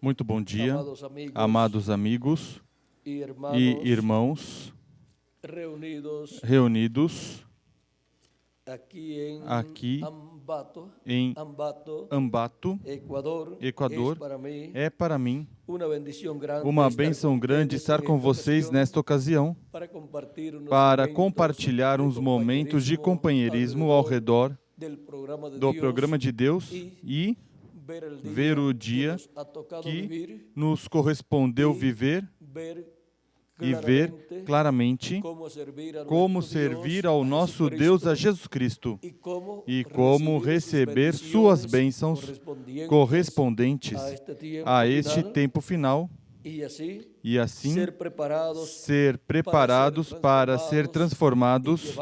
Muito bom dia, amados amigos e e irmãos reunidos aqui em Ambato, Equador. É para mim uma bênção grande estar com vocês nesta ocasião para compartilhar uns momentos de companheirismo ao redor do programa de Deus e ver o dia que nos correspondeu viver e ver claramente como servir ao nosso Deus, a Jesus Cristo, e como receber suas bênçãos correspondentes a este tempo final, e assim ser preparados para ser transformados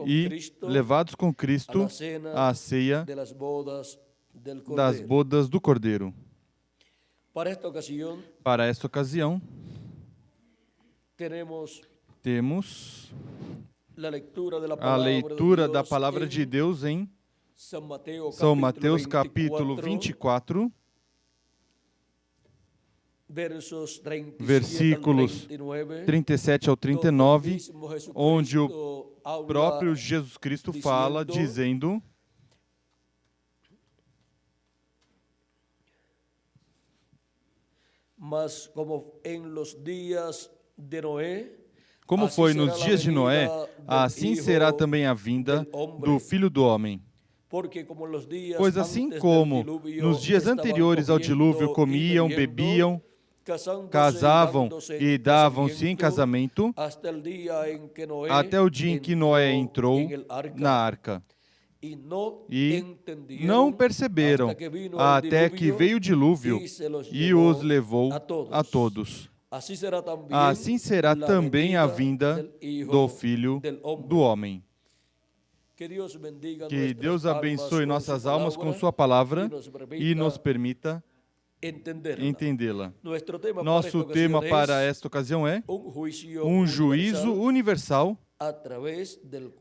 e levados com Cristo à ceia das bodas do Cordeiro. Para esta ocasião, temos a leitura da Palavra de Deus em São Mateus, capítulo 24, versículos 37 ao 39, onde o próprio Jesus Cristo fala, dizendo: Mas como foi nos dias de Noé, assim será também a vinda do Filho do Homem. Pois assim como nos dias anteriores ao dilúvio comiam, bebiam, casavam e davam-se em casamento, até o dia em que Noé entrou na arca. E não perceberam até que veio o dilúvio e os levou a todos. Assim será também a vinda do Filho do Homem. Que Deus abençoe nossas almas com sua palavra e nos permita entendê-la. Nosso tema para esta ocasião é um juízo universal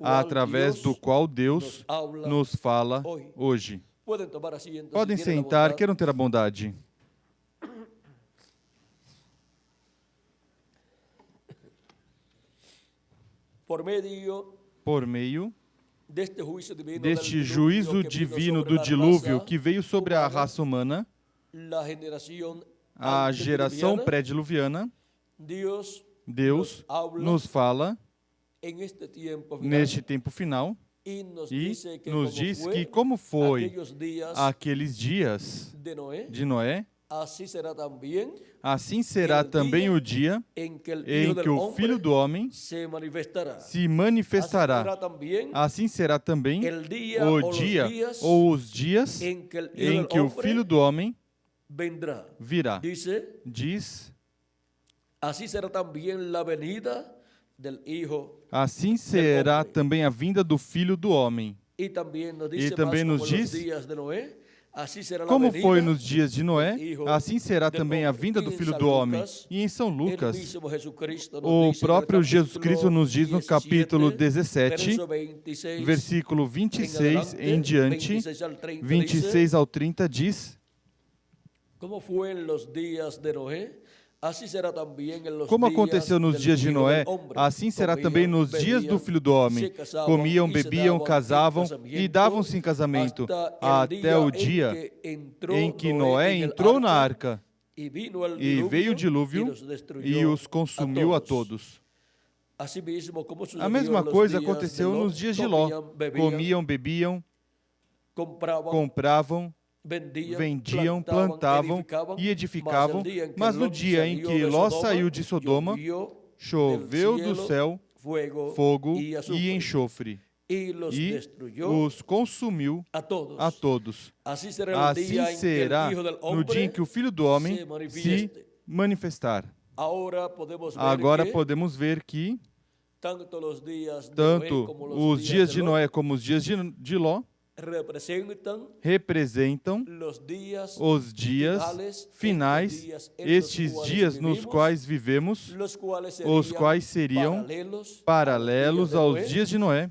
através do qual Deus nos fala hoje. Podem sentar, queiram ter a bondade. Por meio deste juízo divino do dilúvio que veio sobre a raça humana, a geração pré-diluviana, Deus nos fala neste tempo final e nos diz que como foi aqueles dias de Noé, assim será também o dia em que o Filho do Homem se manifestará. Assim será também o dia ou os dias em que o Filho do Homem virá. Diz: assim será também a vinda do Filho do Homem. E também nos diz: como foi nos dias de Noé, assim será também a vinda do Filho do Homem. E em São Lucas, o próprio Jesus Cristo nos diz no capítulo 17, versículo 26 em diante, 26 ao 30, diz: como aconteceu nos dias de Noé, assim será também nos dias do Filho do Homem. Comiam, bebiam, casavam e davam-se em casamento, até o dia em que Noé entrou na arca, e veio o dilúvio e os consumiu a todos. A mesma coisa aconteceu nos dias de Ló. Comiam, bebiam, compravam, vendiam, plantavam e edificavam, mas no dia em que Ló saiu de Sodoma, choveu do céu fogo e enxofre, e os consumiu a todos. Assim será no dia em que o Filho do Homem se manifestar. Agora podemos ver que tanto os dias de Noé como os dias de Ló representam os dias finais, estes dias nos quais vivemos, os quais seriam paralelos aos dias de Noé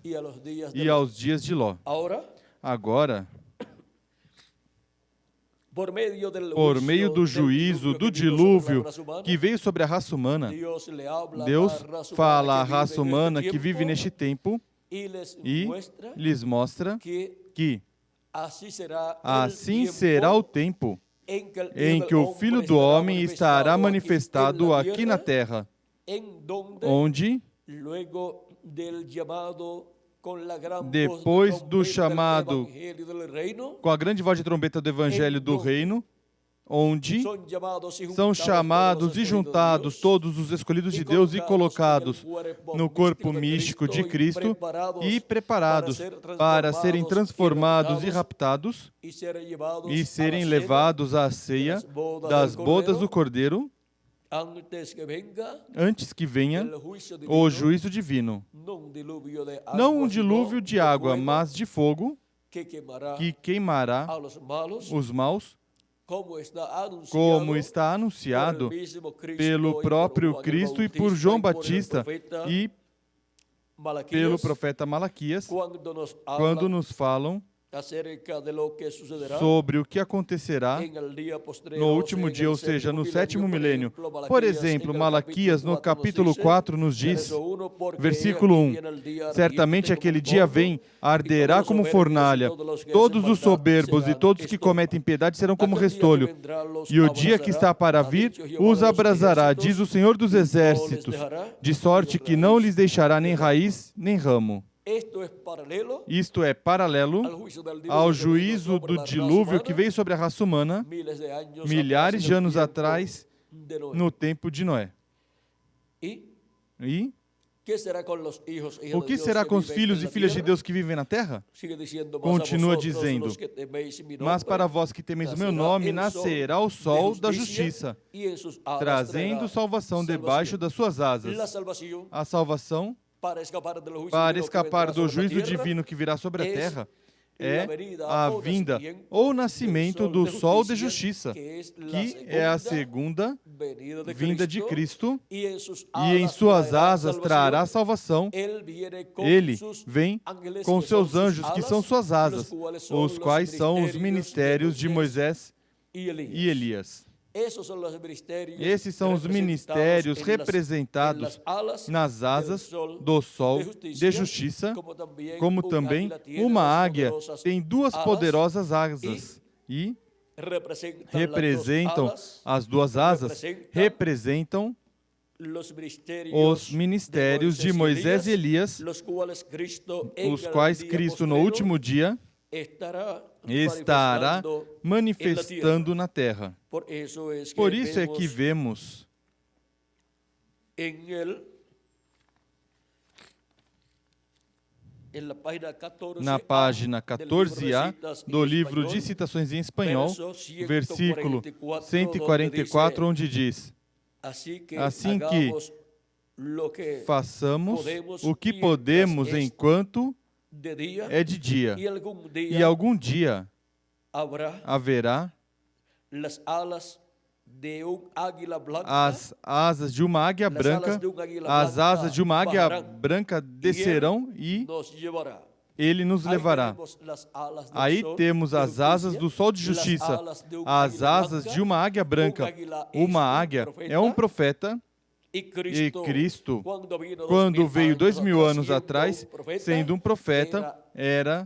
e aos dias de Ló. Agora, por meio do juízo, do dilúvio que veio sobre a raça humana, Deus fala à raça humana que vive neste tempo e lhes mostra que assim será o tempo em que o Filho do Homem estará manifestado aqui na terra, onde, depois do chamado com a grande voz de trombeta do Evangelho do Reino, onde são chamados e juntados todos os escolhidos de Deus e colocados no corpo místico de Cristo e preparados para serem transformados e raptados e serem levados à ceia das bodas do Cordeiro, antes que venha o juízo divino. Não um dilúvio de água, mas de fogo que queimará os maus, como está anunciado pelo próprio Cristo e por João Batista e pelo profeta Malaquias, quando nos falam sobre o que acontecerá no último dia, ou seja, no sétimo milênio. Por exemplo, Malaquias, no capítulo 4, nos diz, versículo 1, certamente aquele dia vem, arderá como fornalha, todos os soberbos e todos que cometem piedade serão como restolho, e o dia que está para vir os abrasará, diz o Senhor dos Exércitos, de sorte que não lhes deixará nem raiz nem ramo. Isto é paralelo ao juízo do dilúvio que veio sobre a raça humana milhares de anos atrás, no tempo de Noé. E o que será com os filhos e filhas de Deus que vivem na terra? Continua dizendo, mas para vós que temeis o meu nome, nascerá o sol da justiça, trazendo salvação debaixo das suas asas. A salvação para escapar do juízo divino que virá sobre a terra é a vinda ou nascimento do sol de justiça, que é a segunda vinda de Cristo, e em suas asas trará salvação. Ele vem com seus anjos, que são suas asas, os quais são os ministérios de Moisés e Elias. Esses são os ministérios representados nas asas do sol de justiça, como também uma águia tem duas poderosas asas e representam as duas asas, representam os ministérios de Moisés e Elias, os quais Cristo no último dia estará manifestando na terra. Por isso é que vemos na página 14A do livro de citações em espanhol, versículo 144, onde diz, assim que façamos o que podemos enquanto é de dia, e algum dia haverá as asas de uma águia branca, as asas de uma águia branca descerão e ele nos levará. Aí temos as asas do sol de justiça, as asas de uma águia branca. Uma águia é um profeta. E Cristo, quando veio 2000 anos atrás, sendo um profeta, era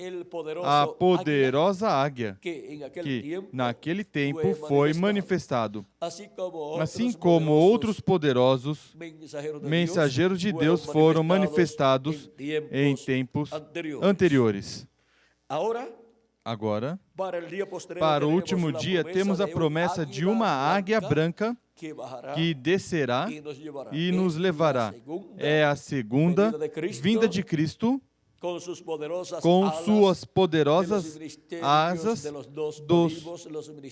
a poderosa águia que, naquele tempo, foi manifestado. Assim como outros poderosos mensageiros de Deus foram manifestados em tempos anteriores. Agora, para o último dia, temos a promessa de uma águia branca que descerá e nos levará. É a segunda vinda de Cristo, com suas poderosas asas dos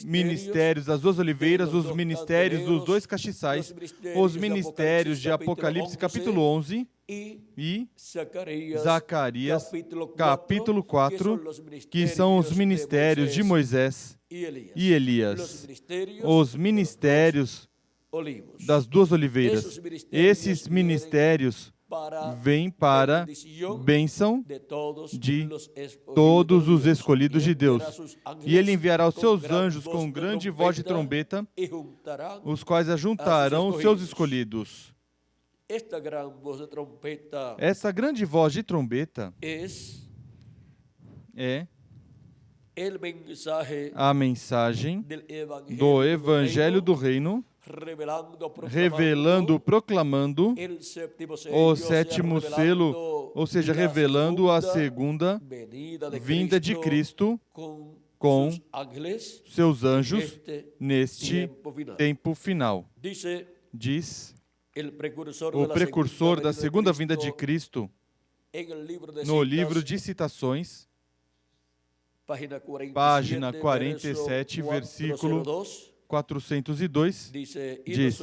ministérios das duas oliveiras, os ministérios dos dois castiçais, os ministérios de Apocalipse capítulo 11 e Zacarias capítulo 4, que são os ministérios de Moisés e Elias, os ministérios das duas oliveiras. Esses ministérios vem para bênção de todos os escolhidos de Deus. E ele enviará os seus anjos com grande voz de trombeta, os quais ajuntarão os seus escolhidos. Essa grande voz de trombeta é a mensagem do Evangelho do Reino, revelando, proclamando o sétimo selo, ou seja, revelando a segunda vinda de Cristo com seus anjos neste tempo final. Diz o precursor da segunda vinda de Cristo no livro de Citações, página 47, versículo 402, diz: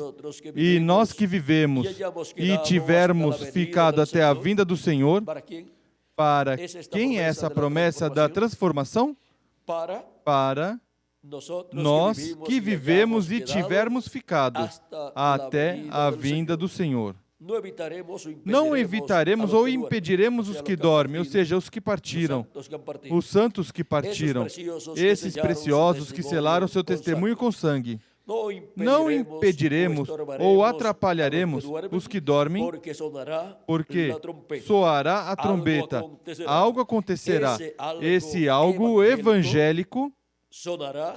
E nós que vivemos e tivermos ficado até a vinda do Senhor, para quem é essa promessa da transformação? Para nós que vivemos e tivermos ficado até a vinda do Senhor. Não evitaremos ou impediremos os que dormem, ou seja, os que partiram, os santos que partiram, esses preciosos que selaram seu testemunho com sangue. Não impediremos ou atrapalharemos os que dormem, porque soará a trombeta. Algo acontecerá. Esse algo evangélico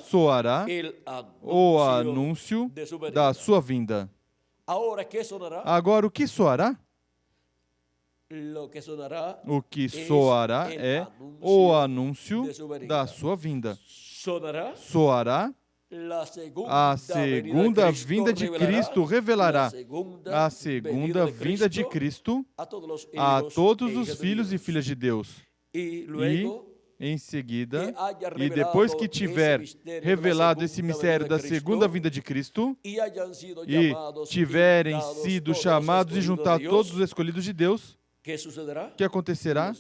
soará o anúncio da sua vinda. Agora, o que soará? O que soará é o anúncio da sua vinda. Soará a segunda vinda de Cristo, revelará a segunda vinda de Cristo a todos os filhos e filhas de Deus. E em seguida, e depois que tiver revelado esse mistério da segunda vinda de Cristo, e tiverem sido chamados e juntados todos os escolhidos de Deus, o que acontecerá?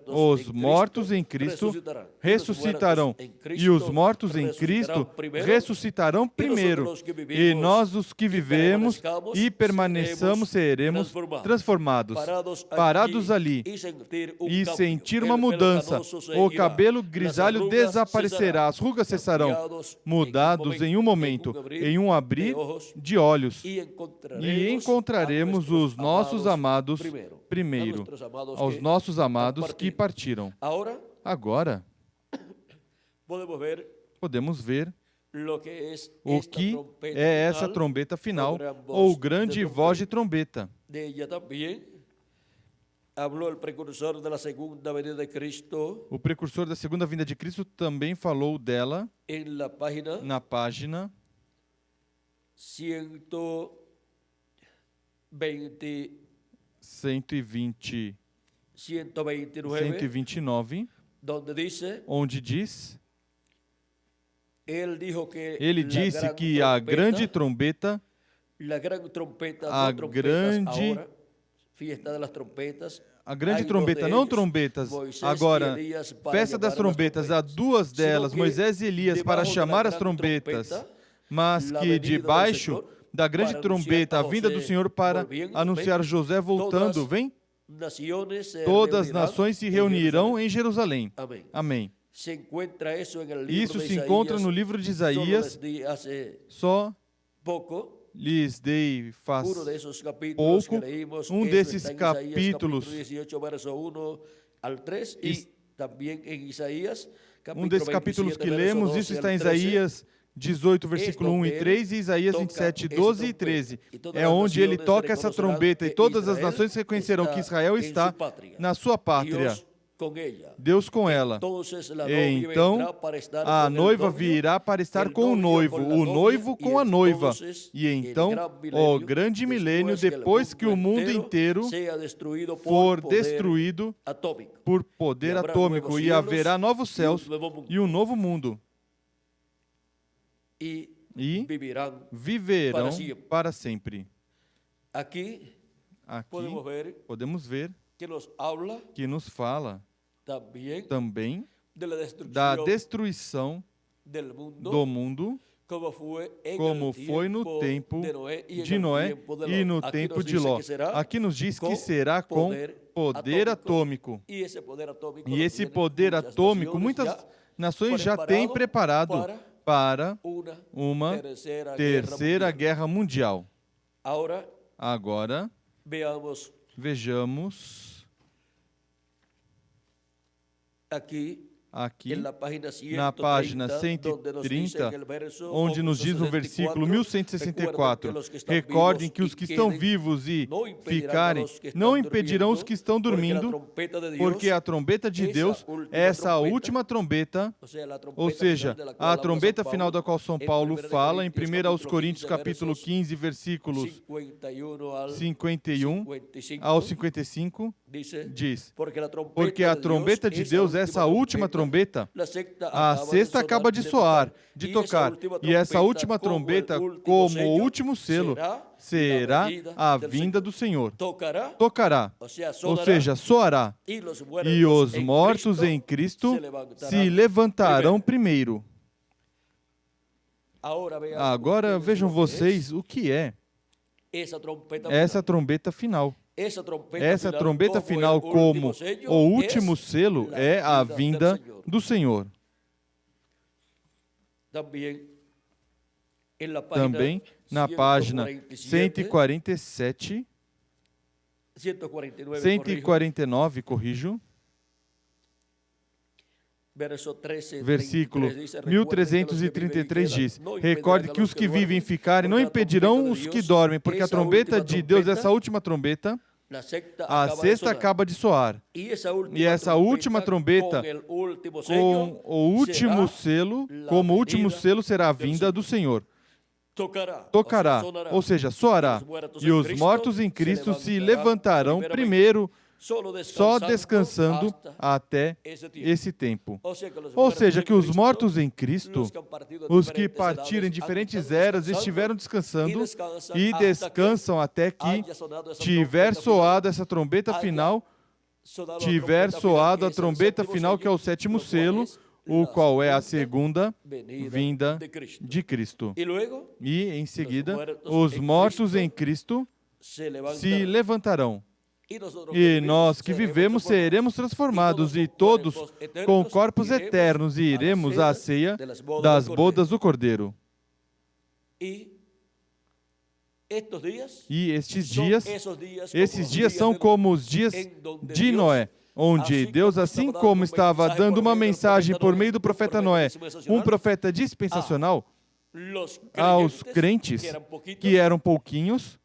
Os mortos em Cristo ressuscitarão. E os mortos em Cristo ressuscitarão primeiro. E nós, os que vivemos e permaneçamos, seremos transformados. Parados ali e sentir uma mudança. O cabelo grisalho desaparecerá, as rugas cessarão. Mudados em um momento, em um abrir de olhos. E encontraremos os nossos amados primeiro, aos nossos amados que partiram. Agora, podemos ver o que é essa trombeta final, ou grande voz de trombeta. O precursor da segunda vinda de Cristo também falou dela na página 129, onde diz: Ele disse que a grande trombeta, não trombetas, agora, festa das trombetas, há duas delas, Moisés e Elias, para chamar as trombetas, mas que debaixo da grande trombeta, a vinda do Senhor para anunciar José voltando, vem? Todas as nações se reunirão em Jerusalém. Amém. Isso se encontra no livro de Isaías, só lhes dei faz pouco um desses capítulos, que lemos, isso está em Isaías 18, versículo 1 e 3, e Isaías 27, 12 e 13. É onde ele toca essa trombeta, e todas as nações reconhecerão que Israel está na sua pátria, Deus com ela. E então a noiva virá para estar com o noivo com a noiva. E então o grande milênio, depois que o mundo inteiro for destruído por poder atômico, e haverá novos céus e um novo mundo. E viverão para sempre. Aqui podemos ver que nos fala também da destruição do mundo como foi no tempo de Noé e no tempo de Ló. Aqui nos diz que será com poder atômico. E esse poder atômico, muitas nações já têm preparado para uma terceira guerra mundial. Agora, vejamos aqui na página 130, onde nos diz no versículo 1164, recordem que os que estão vivos e ficarem não impedirão os que estão dormindo, porque a trombeta de Deus é essa última trombeta, ou seja, a trombeta final da qual São Paulo fala em 1 Coríntios capítulo 15, versículos 51 ao 55, diz, porque a trombeta de Deus é essa última trombeta, a sexta acaba de soar, de tocar, e essa última trombeta, como o último selo, será a vinda do Senhor. Tocará, ou seja, soará, e os mortos em Cristo se levantarão primeiro. Agora vejam vocês o que é essa trombeta final. Essa trombeta final, como o último selo, é a vinda do Senhor. Também na página 147, 149, corrijo, versículo 1333 diz, recorde que os que vivem e ficarem não impedirão os que dormem, porque a trombeta de Deus, essa última trombeta, a sexta acaba de soar. E essa última trombeta, com o último selo, como último selo, será a vinda do Senhor. Tocará, ou seja, soará. E os mortos em Cristo se levantarão primeiro, só descansando até esse tempo. Ou seja, que os mortos em Cristo, os que partiram em diferentes eras, estiveram descansando e descansam até que tiver soado essa trombeta final, tiver soado a trombeta final, que é o sétimo selo, o qual é a segunda vinda de Cristo. E, em seguida, os mortos em Cristo se levantarão. E nós que vivemos seremos transformados, e todos com corpos eternos, e iremos à ceia das bodas do Cordeiro. E esses dias são como os dias de Noé, onde Deus, assim como estava dando uma mensagem por meio do profeta Noé, um profeta dispensacional, aos crentes, que eram pouquinhos,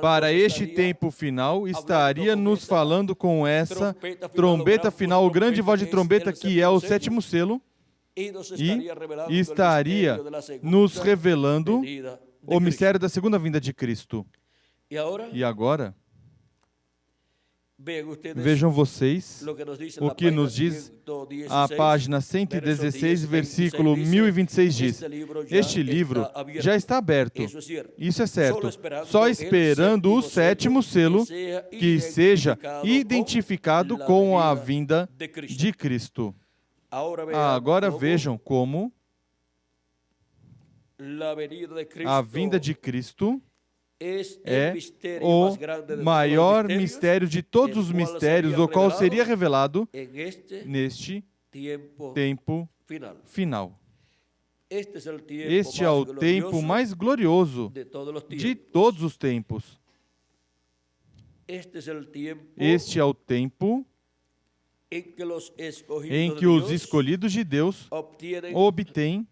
para este tempo final, estaria nos falando com essa trombeta final, o grande voz de trombeta, que é o sétimo selo, e estaria nos revelando o mistério da segunda vinda de Cristo. E agora, vejam vocês o que nos diz a página 116, versículo 1026 diz, este livro já está aberto, isso é certo, só esperando o sétimo selo que seja identificado com a vinda de Cristo. Agora vejam como a vinda de Cristo é o maior mistério de todos os mistérios, o qual seria revelado neste tempo final. Este é o tempo mais glorioso de todos os tempos. Este é o tempo em que os escolhidos de Deus obtêm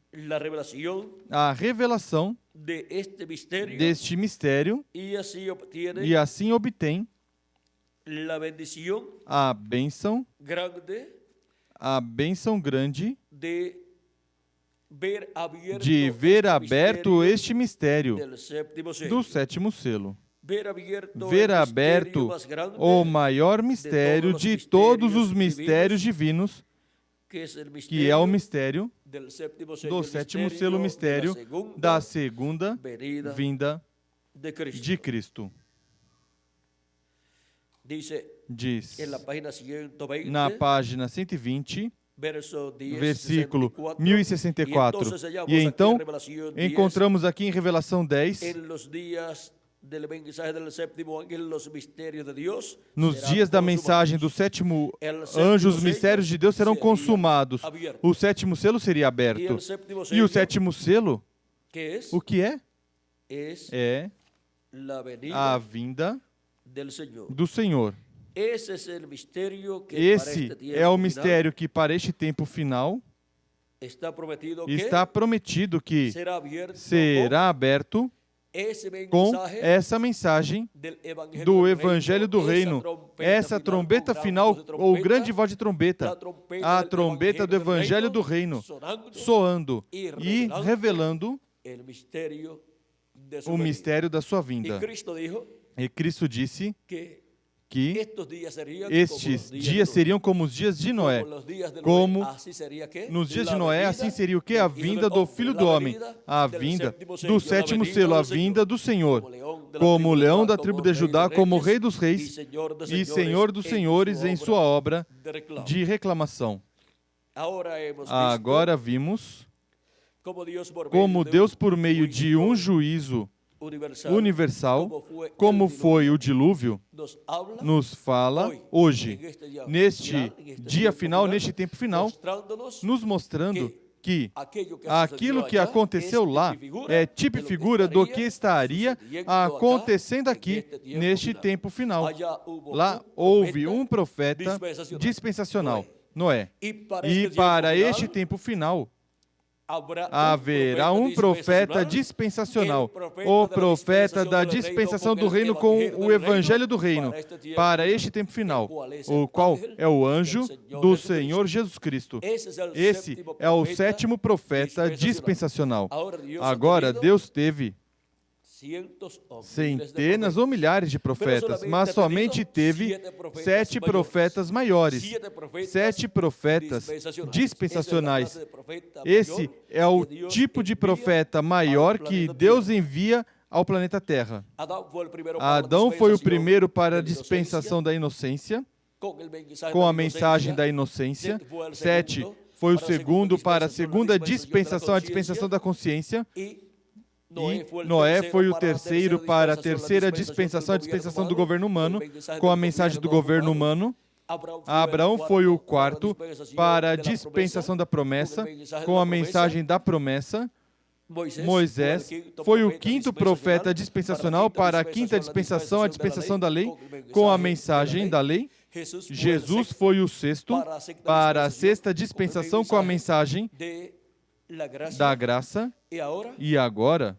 a revelação deste mistério, e assim obtém a bênção grande de ver aberto este mistério do sétimo selo. Ver aberto o maior mistério de todos os mistérios divinos, que é o mistério do sétimo selo, mistério da segunda vinda de Cristo. Diz na página 120, versículo 1064. E então, encontramos aqui em Revelação 10, nos dias da mensagem do sétimo anjo, os mistérios de Deus serão consumados. O sétimo selo seria aberto. E o sétimo selo, o que é? É a vinda do Senhor. Esse é o mistério que para este tempo final está prometido que será aberto com essa mensagem do Evangelho do Reino, essa trombeta final, ou grande voz de trombeta, a trombeta do Evangelho do Reino, soando e revelando o mistério da sua vinda. E Cristo disse que estes dias seriam como os dias de Noé. Como nos dias de Noé, assim seria o quê? A vinda do Filho do Homem, a vinda do sétimo selo, a vinda do Senhor, como o leão da tribo de Judá, como o Rei dos Reis e Senhor dos Senhores em sua obra de reclamação. Agora vimos como Deus, por meio de um juízo universal, como foi o dilúvio, nos fala hoje, neste dia final, neste tempo final, nos mostrando que aquilo que aconteceu lá é tipo e figura do que estaria acontecendo aqui neste tempo final. Lá houve um profeta dispensacional, Noé. E para este tempo final, haverá um profeta dispensacional, o profeta da dispensação do reino com o evangelho do reino, para este tempo final, o qual é o anjo do Senhor Jesus Cristo. Esse é o sétimo profeta dispensacional. Agora, Deus teve centenas ou milhares de profetas, mas somente teve 7 profetas maiores, 7 profetas dispensacionais. Esse é o tipo de profeta maior que Deus envia ao planeta Terra. Adão foi o primeiro para a dispensação da inocência, com a mensagem da inocência. 7 foi o segundo para a segunda dispensação, a dispensação da consciência. E Noé foi o terceiro para a terceira dispensação, a dispensação do governo humano, com a mensagem do governo humano. Abraão foi o quarto para a dispensação da promessa, com a mensagem da promessa. Moisés foi o quinto profeta dispensacional para a quinta dispensação, a dispensação da lei, com a mensagem da lei. Jesus foi o sexto para a sexta dispensação, com a mensagem da graça. E agora,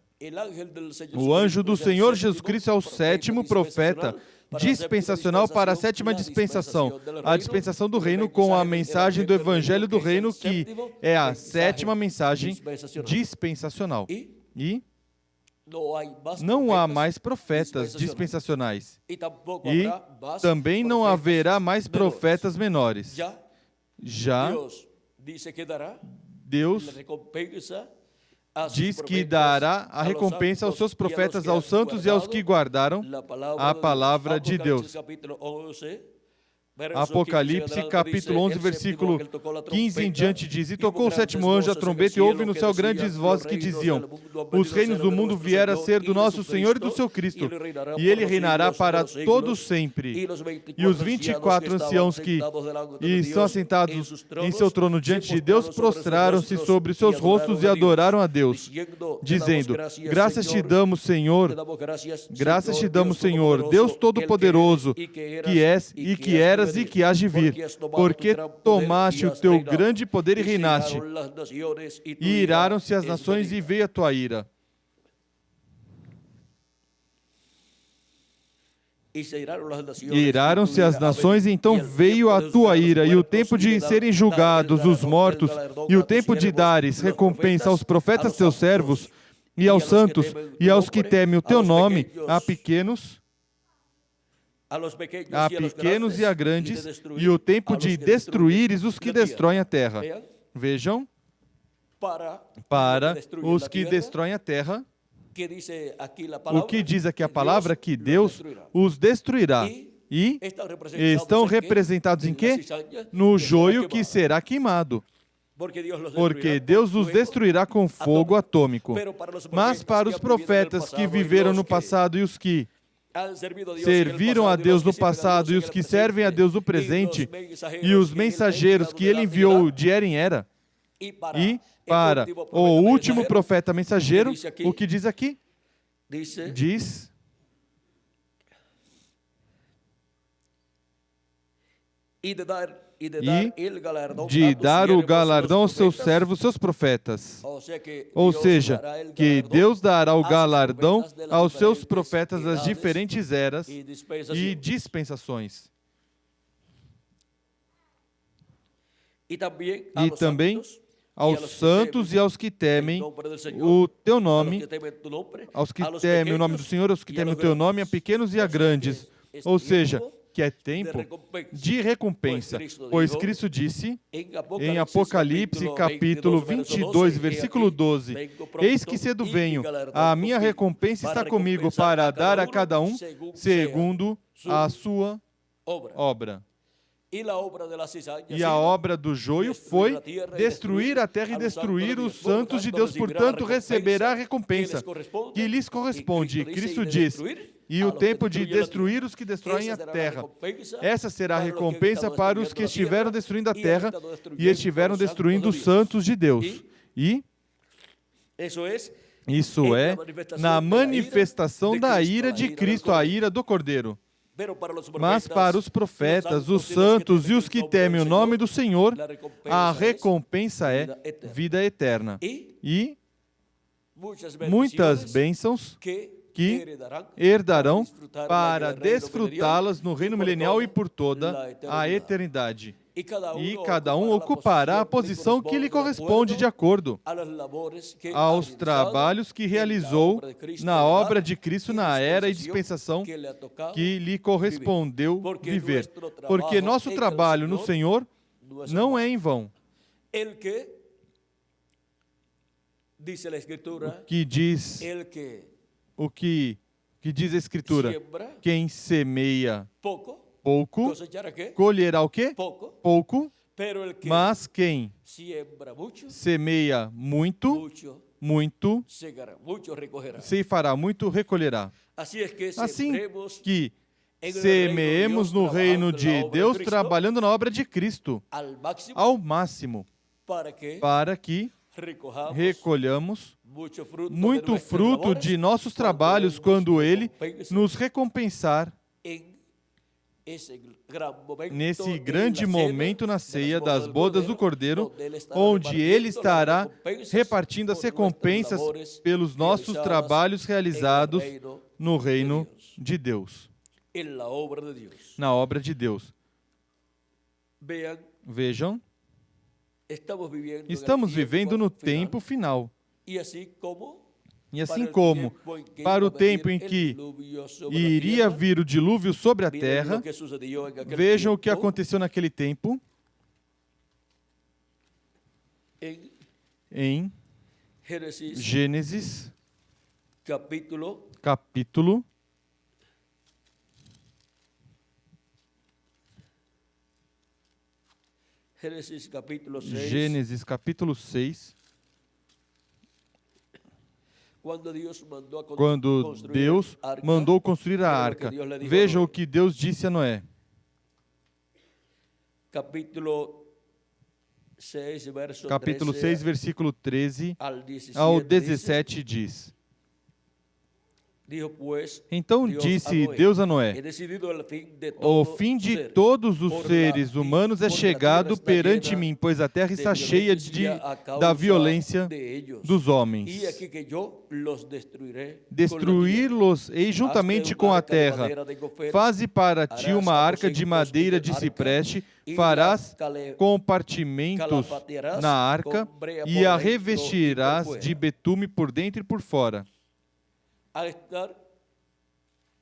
o anjo do Senhor Jesus Cristo é o sétimo profeta dispensacional para a sétima dispensação, a dispensação do reino com a mensagem do evangelho do reino, que é a sétima mensagem dispensacional. E não há mais profetas dispensacionais. E também não haverá mais profetas menores. Já Deus diz que dará a recompensa aos seus profetas, aos santos e aos que guardaram a palavra de Deus. Apocalipse, capítulo 11, versículo 15 em diante diz: E tocou o sétimo anjo a trombeta, e houve no céu grandes vozes que diziam: Os reinos do mundo vieram a ser do nosso Senhor e do seu Cristo, e ele reinará para todos sempre. E os 24 anciãos que estão assentados em seu trono diante de Deus prostraram-se sobre seus rostos e adoraram a Deus, dizendo: Graças te damos, Senhor, Deus Todo-Poderoso, que és e que eras e que hás de vir, porque tomaste o teu grande poder e reinaste. E iraram-se as nações e veio a tua ira. E iraram-se as nações, e então veio a tua ira, e o tempo de serem julgados os mortos, e o tempo de dares recompensa aos profetas teus servos, e aos santos, e aos que temem o teu nome, a pequenos e a grandes, e o tempo de destruíres os que destroem a terra. Vejam, para os que destroem a terra, o que diz aqui a palavra? Que Deus os destruirá. E estão representados em quê? No joio que será queimado. Porque Deus os destruirá com fogo atômico. Mas para os profetas que viveram no passado e os que serviram a Deus no passado e os que servem a Deus no presente e os mensageiros que ele enviou de era em era, e para o último profeta mensageiro, o que diz aqui? Diz... E de dar o galardão aos seus servos, seus profetas. Ou seja, que Deus dará o galardão aos seus profetas das diferentes eras e dispensações. E também aos santos e aos que temem o teu nome, aos que temem o nome do Senhor, aos que temem o teu nome, a pequenos e a grandes. Ou seja, que é tempo de recompensa, pois Cristo disse em Apocalipse capítulo 22, versículo 12, eis que cedo venho, a minha recompensa está comigo para dar a cada um segundo a sua obra. E a obra do joio foi destruir a terra e destruir os santos de Deus, portanto receberá a recompensa que lhes corresponde. Cristo diz, e o tempo de destruir os que destroem a terra. Essa será a recompensa para os que estiveram destruindo a terra e estiveram destruindo os santos de Deus. E isso é na manifestação da ira de Cristo, a ira do Cordeiro. Mas para os profetas, os santos e os que temem o nome do Senhor, a recompensa é vida eterna. E muitas bênçãos que herdarão para desfrutá-las no reino milenial e por toda a eternidade. E cada um ocupará a posição que lhe corresponde de acordo aos trabalhos que realizou na obra de Cristo na era e dispensação que lhe correspondeu viver. Porque nosso trabalho no Senhor não é em vão. O que diz a Escritura? Quem semeia pouco, colherá o quê? Pouco. Mas quem semeia muito, ceifará muito, recolherá. Assim que semeemos no reino de Deus, trabalhando na obra de Cristo, ao máximo, para que recolhamos muito fruto de nossos trabalhos quando Ele nos recompensar nesse grande momento na ceia das bodas do Cordeiro, onde Ele estará repartindo as recompensas pelos nossos trabalhos realizados no reino de Deus, na obra de Deus. Vejam, estamos vivendo no tempo final. E assim como para o tempo em que iria vir o dilúvio sobre a terra, vejam o que aconteceu naquele tempo. Em Gênesis, capítulo Gênesis capítulo 6, quando Deus mandou construir a arca. Veja o que Deus disse a Noé. Capítulo 6, versículo 13 ao 17 diz: Então disse Deus a Noé: O fim de todos os seres humanos é chegado perante mim, pois a terra está cheia da violência dos homens. Destruí-los-ei juntamente com a terra. Faze para ti uma arca de madeira de cipreste, farás compartimentos na arca e a revestirás de betume por dentro e por fora.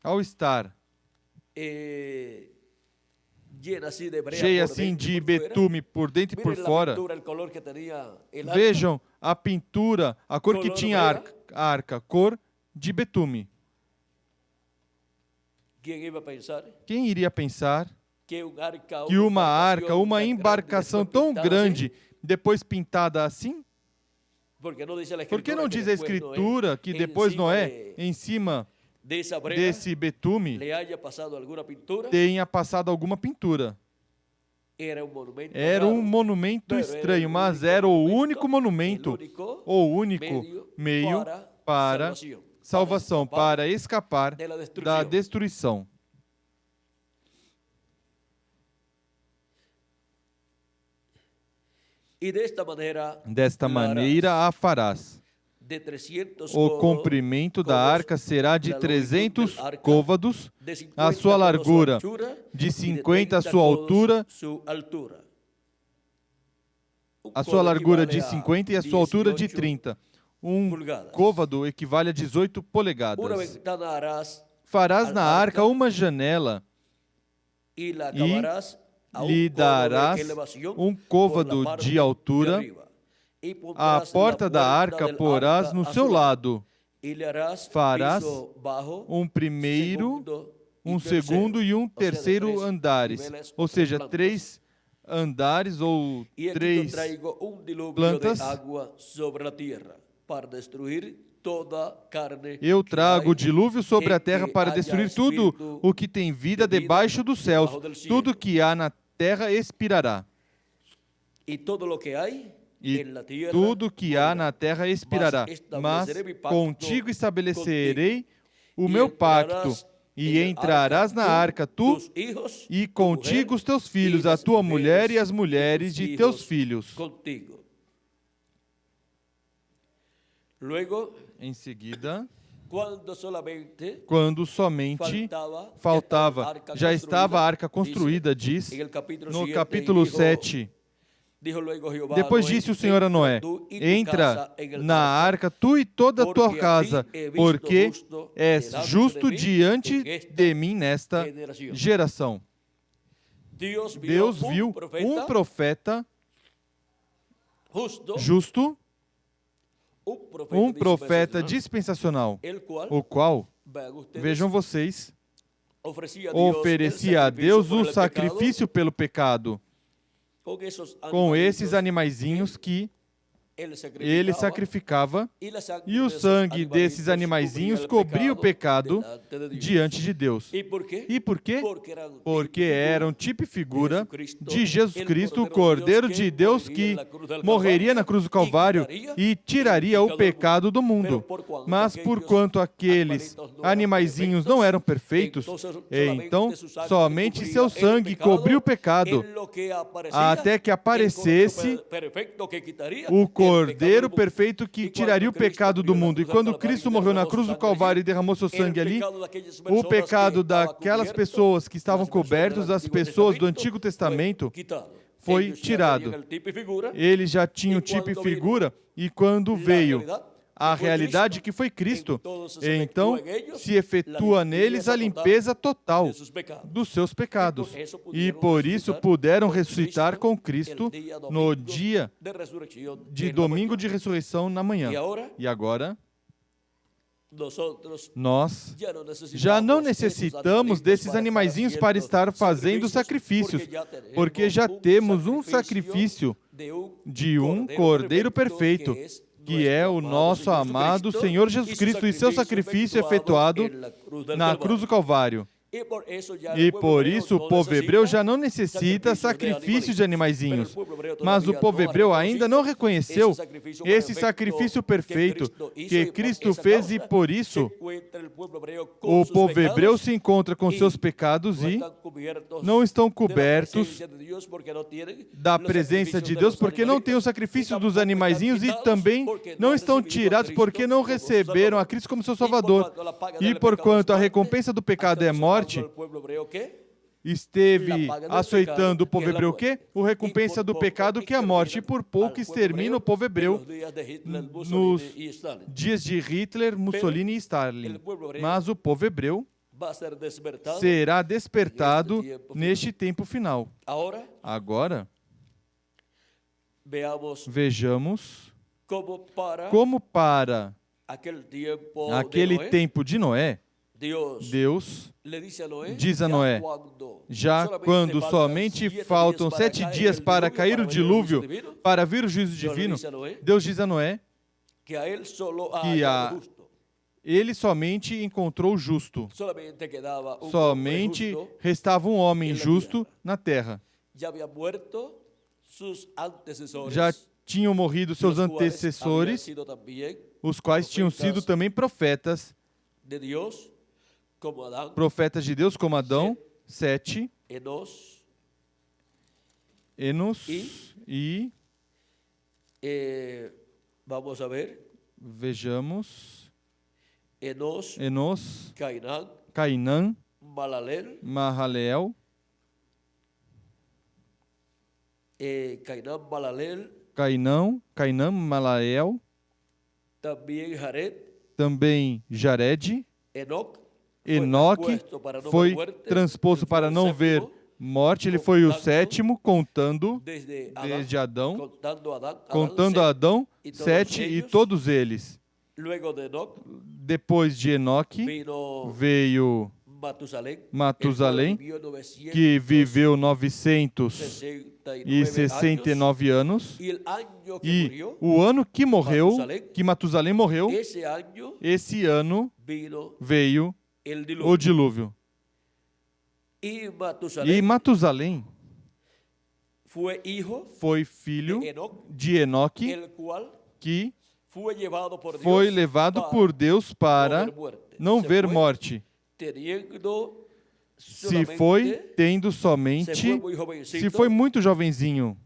Ao estar cheia assim de betume por dentro e por fora, vejam a pintura, a cor que tinha a arca, cor de betume. Quem iria pensar que uma arca, uma embarcação tão grande, depois pintada assim? Por que não diz a Escritura que depois Noé, em cima desse betume, tenha passado alguma pintura? Era um monumento estranho, mas era o único monumento, o único meio para salvação, para escapar da destruição. Desta maneira a farás. O comprimento da arca será de 300 côvados, a sua largura de 50 a sua altura, a sua largura de 50 e a sua altura de 30. Um côvado equivale a 18 polegadas. Farás na arca uma janela e lhe darás um côvado de altura. A porta da arca porás no seu lado. Farás um primeiro, um segundo e um terceiro andares, ou seja, 3 andares ou 3 plantas. Eu trago o dilúvio sobre a terra para destruir tudo o que tem vida debaixo dos céus. Tudo que há na terra expirará. E tudo que há na terra expirará. Mas contigo estabelecerei o meu pacto, e entrarás na arca, tu e contigo os teus filhos, a tua mulher e as mulheres de teus filhos. Em seguida, quando somente faltava, já estava a arca construída, diz no capítulo 7. Depois disse o Senhor a Noé: entra na arca tu e toda a tua casa, porque és justo diante de mim nesta geração. Deus viu um profeta justo, um profeta dispensacional, o qual, vejam vocês, oferecia a Deus o sacrifício pelo pecado, com esses animaizinhos que ele sacrificava, e o sangue desses animaizinhos cobria o pecado diante de Deus. E por quê? Porque eram tipo e figura de Jesus Cristo, o Cordeiro de Deus que morreria na cruz do Calvário e tiraria o pecado do mundo. Mas porquanto aqueles animaizinhos não eram perfeitos, então somente seu sangue cobriu o pecado, até que aparecesse o Cordeiro perfeito que tiraria o pecado do mundo. E quando Cristo morreu na cruz do Calvário e derramou seu sangue ali, o pecado daquelas pessoas que estavam cobertos, das pessoas do Antigo Testamento, foi tirado. Ele já tinha o tipo e figura, e quando veio a realidade que foi Cristo, então se efetua neles a limpeza total dos seus pecados. E por isso puderam ressuscitar com Cristo no dia de domingo de ressurreição na manhã. E agora, nós já não necessitamos desses animaizinhos para estar fazendo sacrifícios, porque já temos um sacrifício de um Cordeiro perfeito, que é o nosso amado Senhor Jesus Cristo e seu sacrifício efetuado na cruz do Calvário. E por isso o povo hebreu já não necessita sacrifício de animaizinhos. Mas o povo hebreu ainda não reconheceu esse sacrifício perfeito que Cristo fez, e por isso o povo hebreu se encontra com seus pecados e não estão cobertos da presença de Deus, porque não tem o sacrifício dos animaizinhos, e também não estão tirados porque não receberam a Cristo como seu Salvador. E porquanto a recompensa do pecado é morte, esteve açoitando o povo hebreu o quê? O recompensa do pecado, que é a morte. E por pouco extermina o povo hebreu nos dias de Hitler, Mussolini e Stalin. Mas o povo hebreu será despertado neste tempo final. Agora, vejamos como para aquele tempo de Noé, Deus diz a Noé, já quando somente faltam 7 dias para cair o dilúvio, para vir o juízo divino, Deus diz a Noé que ele somente encontrou o justo. Somente restava um homem justo na terra. Já tinham morrido seus antecessores, os quais tinham sido também profetas de Deus, como Adão, Sete, Enos e vejamos, Enos, Cainã, Mahalaleel, Cainã, Mahalaleel, também Jared, Enoque foi transposto para não ver morte, ele foi o 7º, contando desde Adão, contando a Adão, 7 e todos eles. Depois de Enoque veio Matusalém, que viveu 969 anos, e o ano que Matusalém morreu, esse ano veio o dilúvio. E Matusalém foi filho de Enoque, que foi levado por Deus para não ver morte. Se foi muito jovenzinho.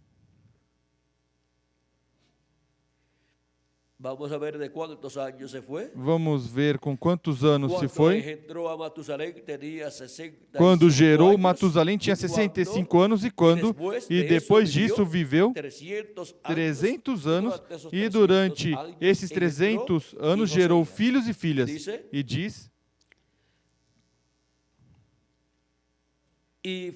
Vamos ver com quantos anos se foi. Quando gerou, Matusalém tinha 65 anos e depois disso viveu 300 anos e durante esses 300 anos gerou filhos e filhas. E diz: e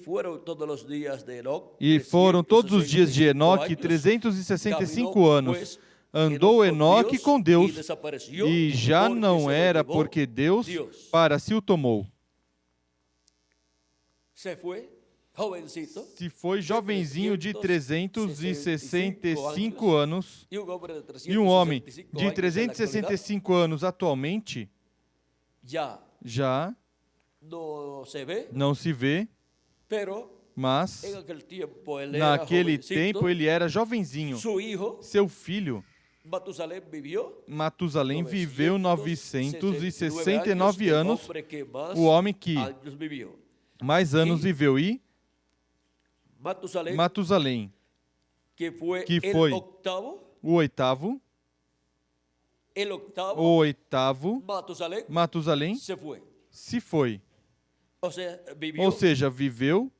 foram todos os dias de Enoque 365 anos. Andou Enoque com Deus, e já não era porque Deus para si o tomou. Se foi jovenzinho de 365 anos, e um homem de 365 anos atualmente, já não se vê, mas naquele tempo ele era jovenzinho. Seu filho, Matusalém, viveu 969 anos, o homem que mais anos viveu. E Matusalém, que foi o oitavo, Matusalém se foi. Ou seja, viveu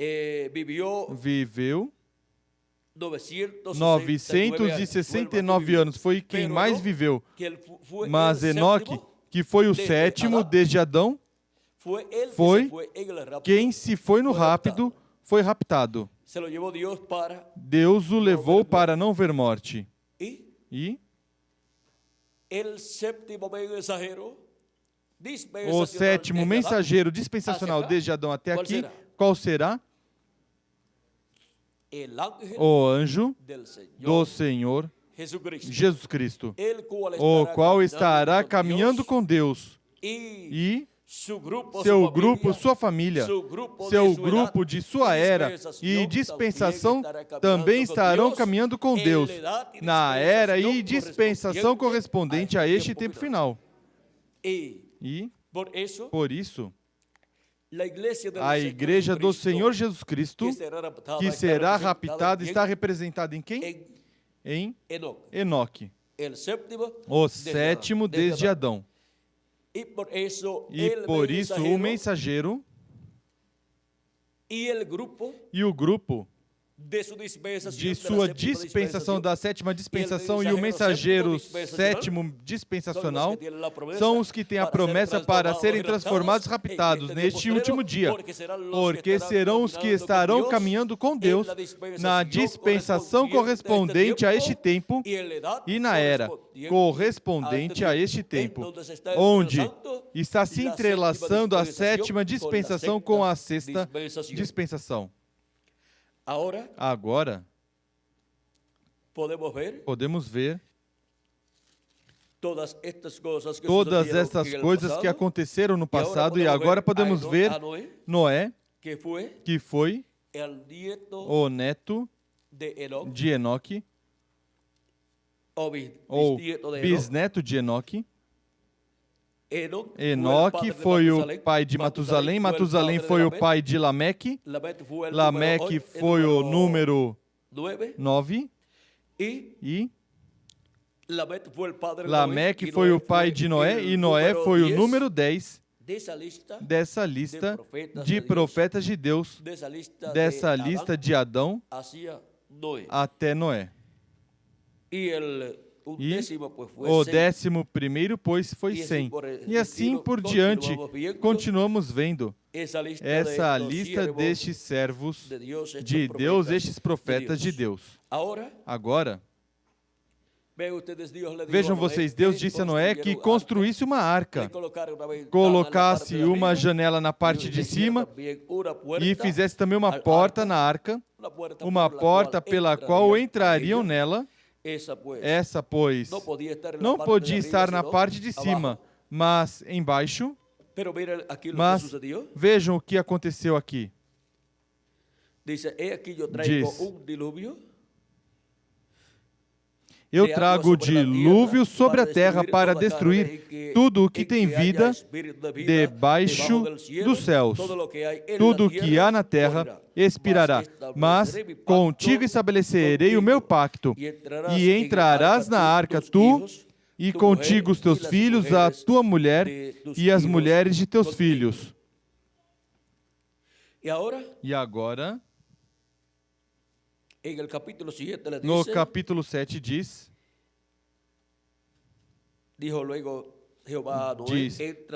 969 anos, foi quem mais viveu. Mas Enoque, que foi o 7º desde Adão, foi quem se foi no rápido, foi raptado. Deus o levou para não ver morte. E o 7º mensageiro dispensacional desde Adão até aqui, qual será? O anjo do Senhor Jesus Cristo, o qual estará caminhando com Deus, e seu grupo, sua família, seu grupo de sua era e dispensação também estarão caminhando com Deus na era e dispensação correspondente a este tempo final. E, por isso, a igreja do Senhor Jesus Cristo, que será raptada, está representada em quem? Em Enoque, o 7º desde Adão. E por isso o mensageiro e o grupo de sua dispensação, da sétima dispensação, e o mensageiro sétimo dispensacional são os que têm a promessa para serem transformados, raptados neste último dia, porque serão os que estarão caminhando com Deus na dispensação correspondente a este tempo e na era correspondente a este tempo, onde está se entrelaçando a sétima dispensação com a sexta dispensação. Agora, podemos ver todas essas coisas que aconteceram no passado, e agora podemos ver Noé, que foi o neto de Enoque, ou bisneto de Enoque. Enoque foi o pai de Matusalém, Matusalém foi o pai de Lameque, Lameque foi o número 9, e Lameque foi o pai de Noé, e Noé foi o número 10 dessa lista de profetas de Deus, dessa lista de Adão até Noé. E o 11º, pois, foi Sem. E assim por diante, continuamos vendo essa lista destes servos de Deus, estes profetas de Deus. Agora, vejam vocês, Deus disse a Noé que construísse uma arca, colocasse uma janela na parte de cima e fizesse também uma porta na arca, uma porta pela qual entrariam nela. Essa, pois, não podia estar na parte de cima, mas embaixo. Mas vejam o que aconteceu aqui. Diz: eu trago o dilúvio sobre a terra para destruir tudo o que tem vida debaixo dos céus. Tudo o que há na terra expirará, mas contigo estabelecerei o meu pacto, e entrarás na arca tu, e contigo os teus filhos, a tua mulher e as mulheres de teus filhos. E agora, no capítulo 7 diz,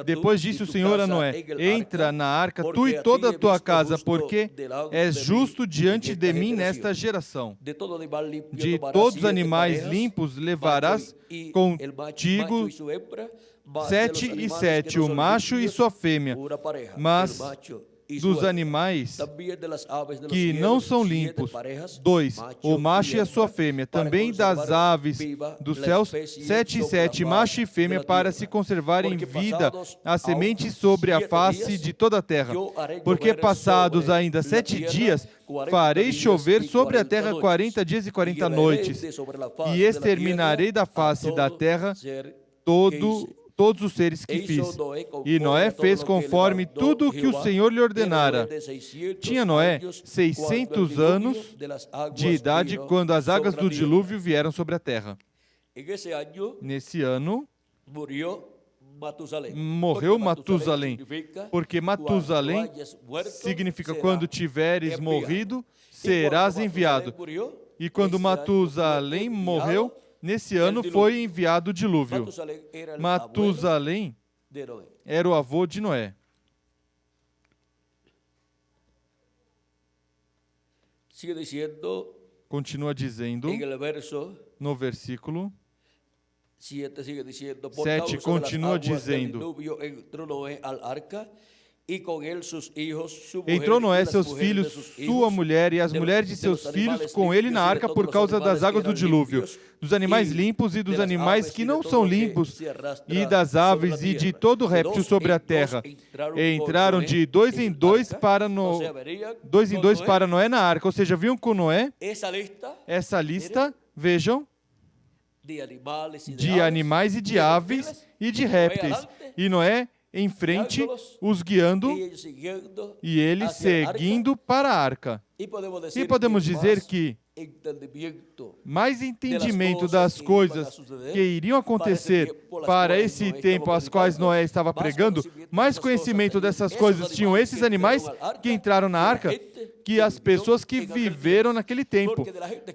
depois disse o Senhor a Noé: entra na arca tu e toda a tua casa, porque és justo diante de mim nesta geração. De todos os animais limpos levarás contigo 7 e 7, o macho e sua fêmea, mas dos animais que não são limpos, 2, o macho e a sua fêmea, também das aves dos céus, 7 e 7, macho e fêmea, para se conservarem em vida a semente sobre a face de toda a terra. Porque passados ainda 7 dias, farei chover sobre a terra 40 dias e 40 noites, e exterminarei da face da terra todos os seres que fiz. E Noé fez conforme tudo o que o Senhor lhe ordenara. Tinha Noé 600 anos de idade quando as águas do dilúvio vieram sobre a terra. Nesse ano, morreu Matusalém, porque Matusalém significa quando tiveres morrido, serás enviado. E quando Matusalém morreu, nesse ano foi enviado o dilúvio. Matusalém era o avô de Noé. Continua dizendo no versículo 7, continua dizendo: entrou Noé, seus filhos, sua mulher e as mulheres de seus filhos com ele na arca por causa das águas do dilúvio, dos animais limpos e dos animais que não são limpos, e das aves e de todo réptil sobre a terra. E entraram de 2 em 2 para Noé na arca. Ou seja, viam com Noé essa lista, vejam, de animais e de aves e de répteis. E Noé em frente, os guiando, e eles seguindo para a arca. E podemos dizer que mais entendimento das coisas que iriam acontecer para esse tempo às quais Noé estava pregando, mais conhecimento dessas coisas tinham esses animais que entraram na arca que as pessoas que viveram naquele tempo.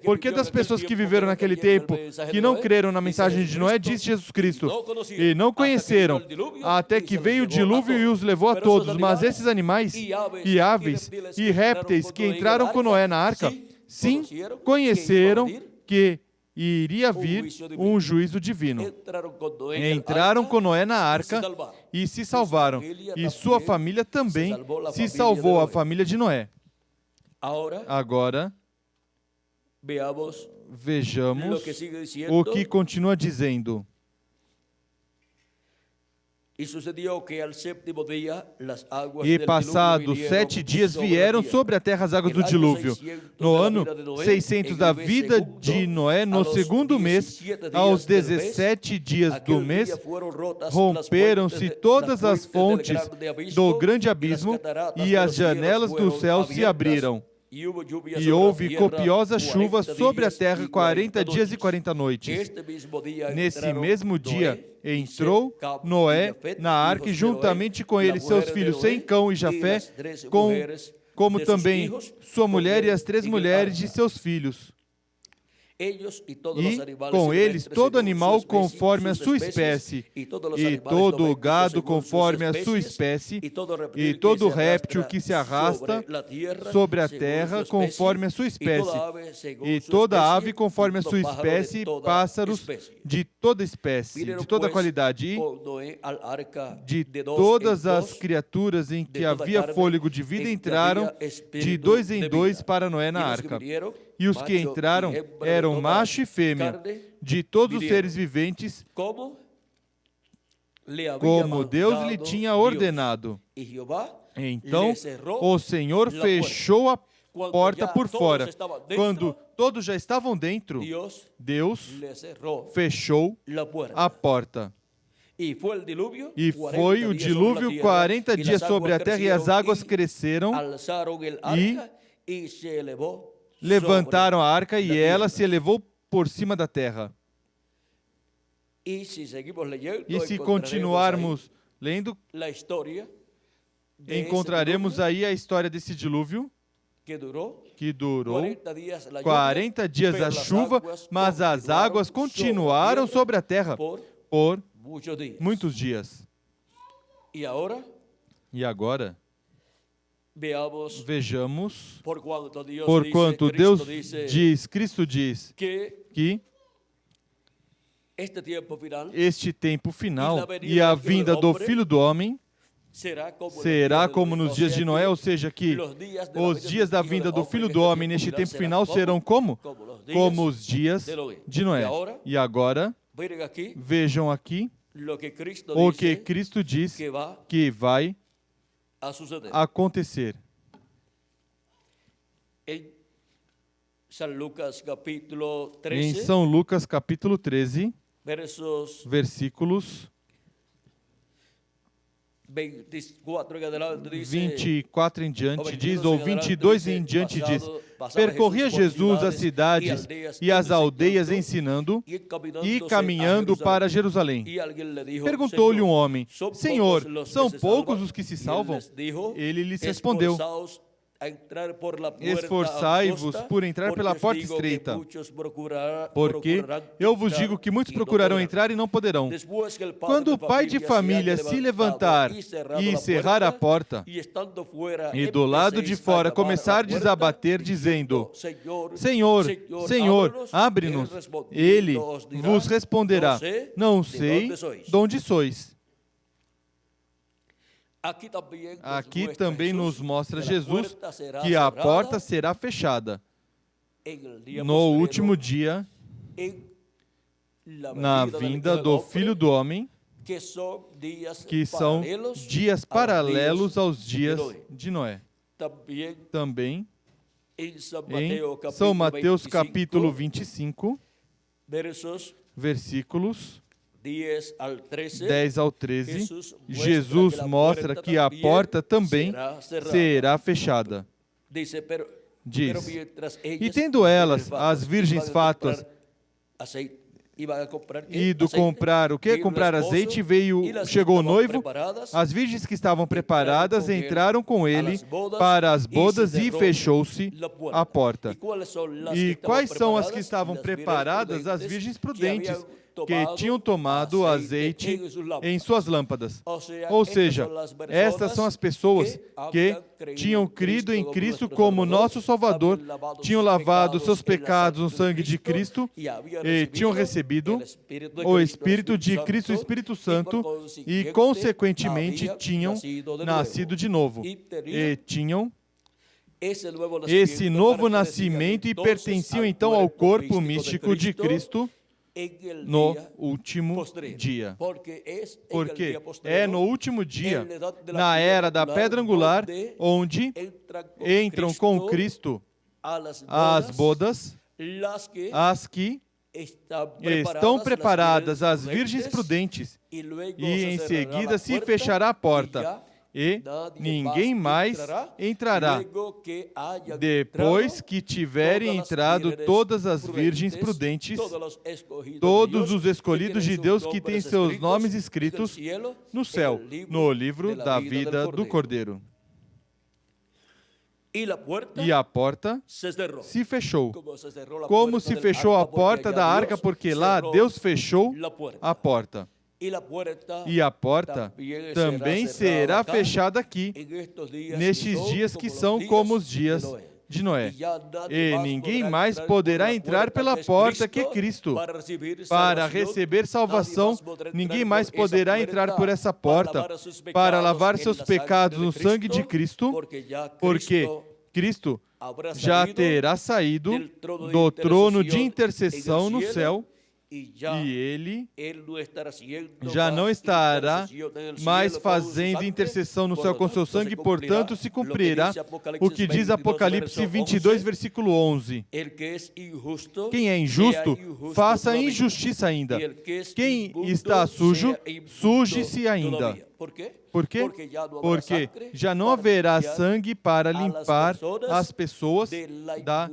Porque das pessoas que viveram naquele tempo, que não creram na mensagem de Noé, diz Jesus Cristo, e não conheceram, até que veio o dilúvio e os levou a todos. Mas esses animais e aves e répteis que entraram com Noé na arca, sim, conheceram que iria vir um juízo divino. Entraram com Noé na arca e se salvaram. E sua família também se salvou, a família de Noé. Agora, vejamos o que continua dizendo. E passados 7 dias vieram sobre a terra as águas do dilúvio. No ano 600 da vida de Noé, no segundo mês, aos 17 dias do mês, romperam-se todas as fontes do grande abismo e as janelas do céu se abriram. E houve copiosa chuva sobre a terra 40 dias e 40 noites. Nesse mesmo dia entrou Noé na arca e juntamente com ele seus filhos Sem, Cão e Jafé, como também sua mulher e as 3 mulheres de seus filhos. E com eles todo animal conforme a sua espécie, e todo o gado conforme a sua espécie, e todo réptil que se arrasta sobre a terra conforme a sua espécie, e toda ave conforme a sua espécie, pássaros de toda espécie, de toda qualidade, e de todas as criaturas em que havia fôlego de vida entraram de 2 em 2 para Noé na arca. E os que entraram eram macho e fêmea, de todos os seres viventes, como Deus lhe tinha ordenado. Então o Senhor fechou a porta por fora. Quando todos já estavam dentro, Deus fechou a porta. E foi o dilúvio 40 dias sobre a terra, e as águas cresceram e levantaram a arca, e ela se elevou por cima da terra. E se continuarmos lendo, encontraremos aí a história desse dilúvio, que durou 40 dias a chuva, mas as águas continuaram sobre a terra por muitos dias. E agora, vejamos, porquanto Deus diz, Cristo diz, que este tempo final e a vinda do Filho do Homem será como nos dias de Noé, ou seja, que os dias da vinda do Filho do Homem neste tempo final serão como os dias de Noé. E agora, vejam aqui o que Cristo diz que vai acontecer. Em São Lucas capítulo 13, versículos 24 em diante diz, ou 22 em diante diz: percorria Jesus as cidades e as aldeias ensinando e caminhando para Jerusalém. Perguntou-lhe um homem: Senhor, são poucos os que se salvam? Ele lhes respondeu: esforçai-vos por entrar pela porta estreita, porque eu vos digo que muitos procurarão entrar e não poderão. Quando o pai de família se levantar e cerrar a porta, e do lado de fora começardes a bater, dizendo: Senhor, Senhor, abre-nos, ele vos responderá: não sei de onde sois. Aqui também nos mostra Jesus que a porta será fechada no último dia, na vinda do Filho do Homem, que são dias paralelos aos dias de Noé. Também em São Mateus capítulo 25, versículos 10 ao 13, Jesus mostra que a porta também será fechada. diz: e tendo elas, as virgens fátuas, ido comprar o quê? Comprar azeite, chegou o noivo, as virgens que estavam preparadas entraram com ele para as bodas e fechou-se a porta. E quais são as que estavam preparadas? As virgens prudentes, que tinham tomado azeite em suas lâmpadas. Ou seja, estas são as pessoas que tinham crido em Cristo como nosso Salvador, tinham lavado seus pecados no sangue de Cristo e tinham recebido o Espírito de Cristo, o Espírito Santo, e, consequentemente, tinham nascido de novo. E tinham esse novo nascimento e pertenciam, então, ao corpo místico de Cristo no último dia. Porque é no último dia, na era da pedra angular, onde entram com Cristo as bodas, as que estão preparadas, as virgens prudentes, e em seguida se fechará a porta, e ninguém mais entrará, depois que tiverem entrado todas as virgens prudentes, todos os escolhidos de Deus que têm seus nomes escritos no céu, no livro da vida do Cordeiro. E a porta se fechou, como se fechou a porta da arca, porque lá Deus fechou a porta. E a porta também será fechada aqui, nestes dias que são como os dias de Noé. E ninguém mais poderá entrar pela porta que Cristo. Para receber salvação, ninguém mais poderá entrar por essa porta para lavar seus pecados no sangue de Cristo, porque Cristo já terá saído do trono de intercessão no céu, e ele já não estará mais fazendo intercessão no céu com seu sangue, portanto se cumprirá o que diz Apocalipse 22, versículo 11. Quem é injusto, faça injustiça ainda. Quem está sujo, suje-se ainda. Por quê? Porque já não haverá sangue para limpar as pessoas da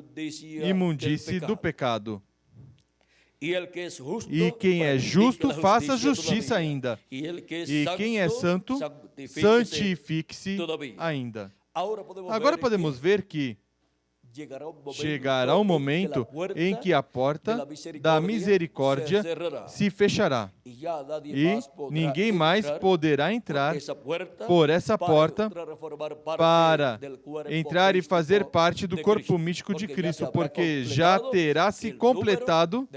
imundície do pecado. E quem é justo, faça justiça ainda. E quem é santo, santifique-se ainda. Agora podemos ver que chegará um momento em que a porta da misericórdia se fechará e ninguém mais poderá entrar por essa porta para entrar e fazer parte do corpo místico de Cristo, porque já terá se completado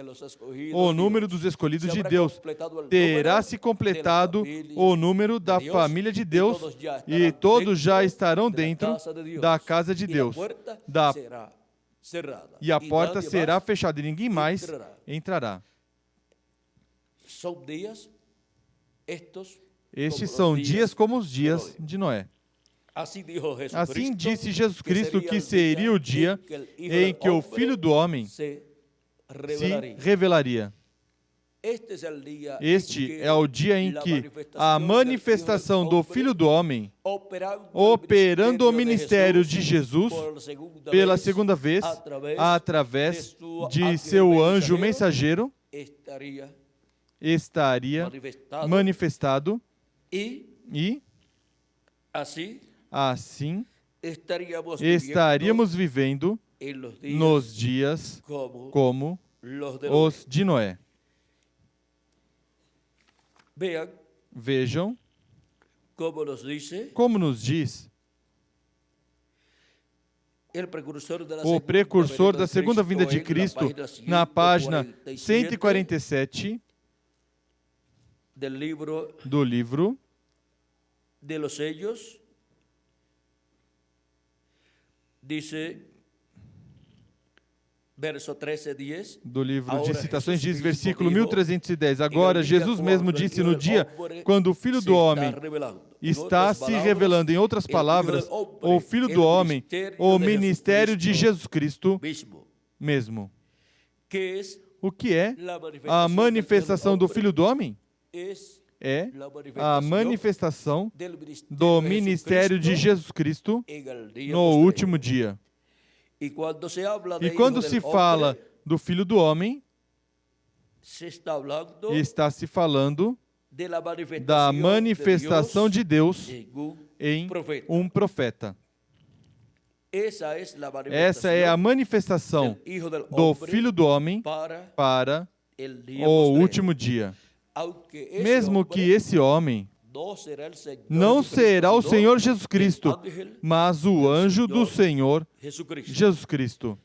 o número dos escolhidos de Deus, terá se completado o número da família de Deus e todos já estarão dentro da casa de Deus. E a porta será fechada e ninguém mais entrará. Estes são dias como os dias de Noé. Assim disse Jesus Cristo que seria o dia em que o Filho do Homem se revelaria. Este é o dia em que a manifestação do Filho do Homem, operando o ministério de Jesus pela segunda vez, através de seu anjo mensageiro, estaria manifestado e assim estaríamos vivendo nos dias como os de Noé. Vejam como nos diz o precursor da segunda vinda de Cristo na página 147 do livro de los sellos, dice verso 13:10, do livro de citações, diz versículo 1310. Agora, Jesus mesmo disse no dia quando o Filho do Homem está se revelando, em outras palavras, o Filho do Homem, o ministério de Jesus Cristo mesmo. O que é a manifestação do Filho do Homem? É a manifestação do ministério de Jesus Cristo no último dia. E quando se fala do Filho do Homem, está se falando da manifestação de Deus em um profeta. Essa é a manifestação do Filho do Homem para o último dia. Mesmo que esse homem não será o Senhor Jesus Cristo, mas o anjo do Senhor Jesus Cristo.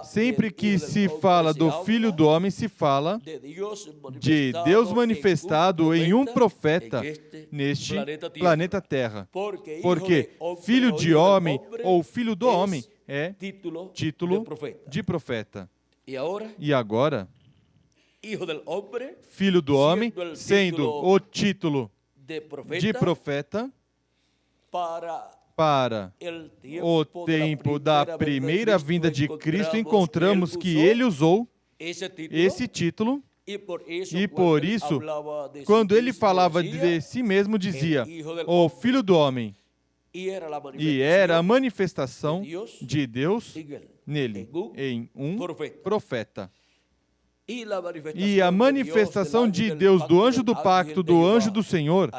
Sempre que se fala do Filho do Homem, se fala de Deus manifestado em um profeta neste planeta Terra. Porque Filho de Homem ou Filho do Homem é título de profeta. E agora, Filho do Homem, sendo o título de profeta, para o tempo da primeira vinda de Cristo, encontramos que ele usou esse título, e por isso, quando ele falava de si mesmo, dizia o Filho do Homem, e era a manifestação de Deus nele, em um profeta. E a manifestação de Deus do anjo do pacto, do anjo do Senhor,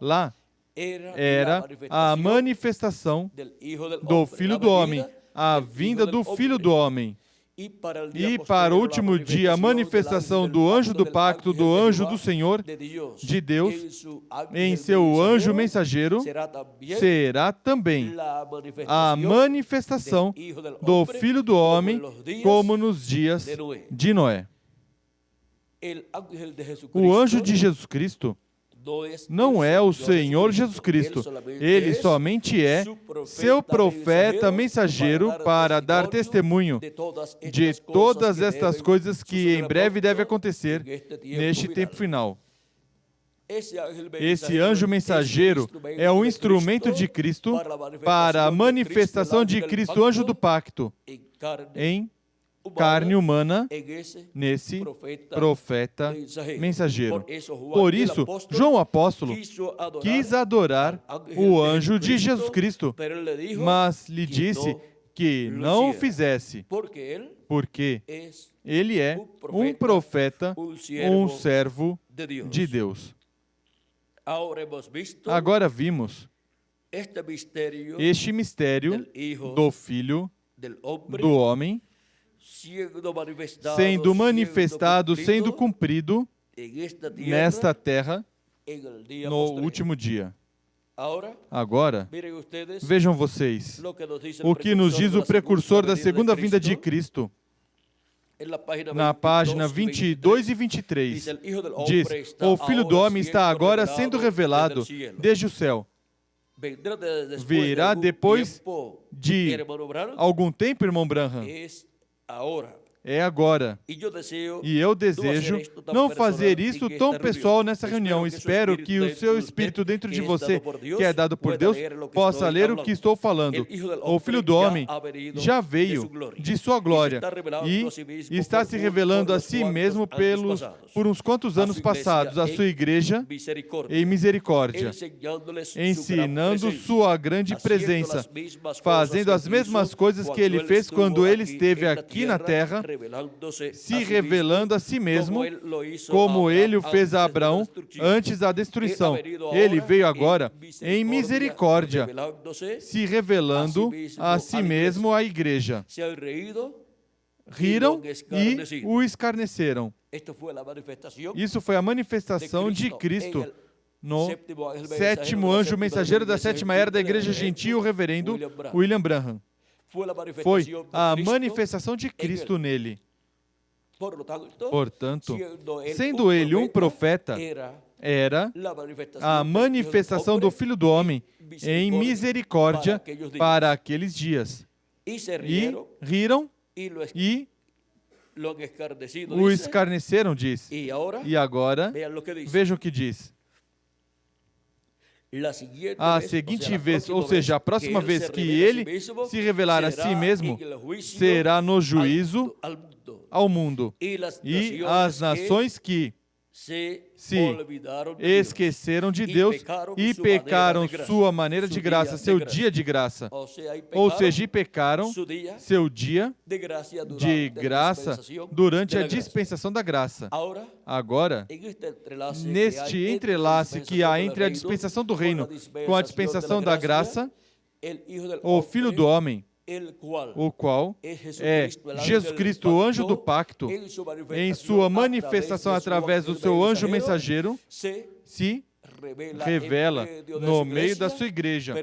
lá, era a manifestação do Filho do Homem, a vinda do Filho do Homem. E para o último dia, a manifestação do anjo do pacto, do anjo do Senhor, de Deus, em seu anjo mensageiro, será também a manifestação do Filho do Homem, como nos dias de Noé. O anjo de Jesus Cristo não é o Senhor Jesus Cristo. Ele somente é seu profeta mensageiro para dar testemunho de todas estas coisas que em breve devem acontecer neste tempo final. Esse anjo mensageiro é um instrumento de Cristo para a manifestação de Cristo, anjo do pacto, em carne humana, nesse profeta mensageiro. Por isso, João Apóstolo quis adorar o anjo de Jesus Cristo, mas lhe disse que não o fizesse, porque ele é um profeta, um servo de Deus. Agora vimos este mistério do Filho do Homem sendo manifestado, sendo cumprido nesta terra no último dia. Agora, vejam vocês o que nos diz o precursor da segunda vinda de Cristo. Na página 22 e 23, diz: o Filho do Homem está agora sendo revelado desde o céu. Virá depois de algum tempo, irmão Branham. É agora. E eu desejo não fazer isso tão pessoal nessa reunião. Espero que o seu espírito dentro de você, que é dado por Deus, possa ler o que estou falando. O Filho do Homem já veio de sua glória e está se revelando a si mesmo por uns quantos anos passados, a sua igreja em misericórdia, ensinando sua grande presença, fazendo as mesmas coisas que ele fez quando ele esteve aqui na terra, se revelando a si mesmo, como ele o fez a Abraão antes da destruição. Ele veio agora em misericórdia, se revelando a si mesmo à igreja. Riram e o escarneceram. Isso foi a manifestação de Cristo no sétimo anjo mensageiro da sétima era da igreja gentil, o reverendo William Branham. Foi a manifestação de Cristo nele. Portanto, sendo ele um profeta, era a manifestação do Filho do Homem em misericórdia para aqueles dias. E riram e o escarneceram, diz. E agora, vejam o que diz. A seguinte vez, ou seja, a próxima vez que ele se revelar a si mesmo, será no juízo ao mundo. E as nações que se esqueceram de Deus e pecaram sua maneira de graça, seu dia de graça. Ou seja, pecaram seu dia de graça durante a dispensação da graça. Agora, neste entrelace que há entre a dispensação do reino com a dispensação da graça, o Filho do Homem, o qual é Jesus Cristo, o anjo do pacto, em sua manifestação através do seu anjo mensageiro, se revela no meio da sua igreja.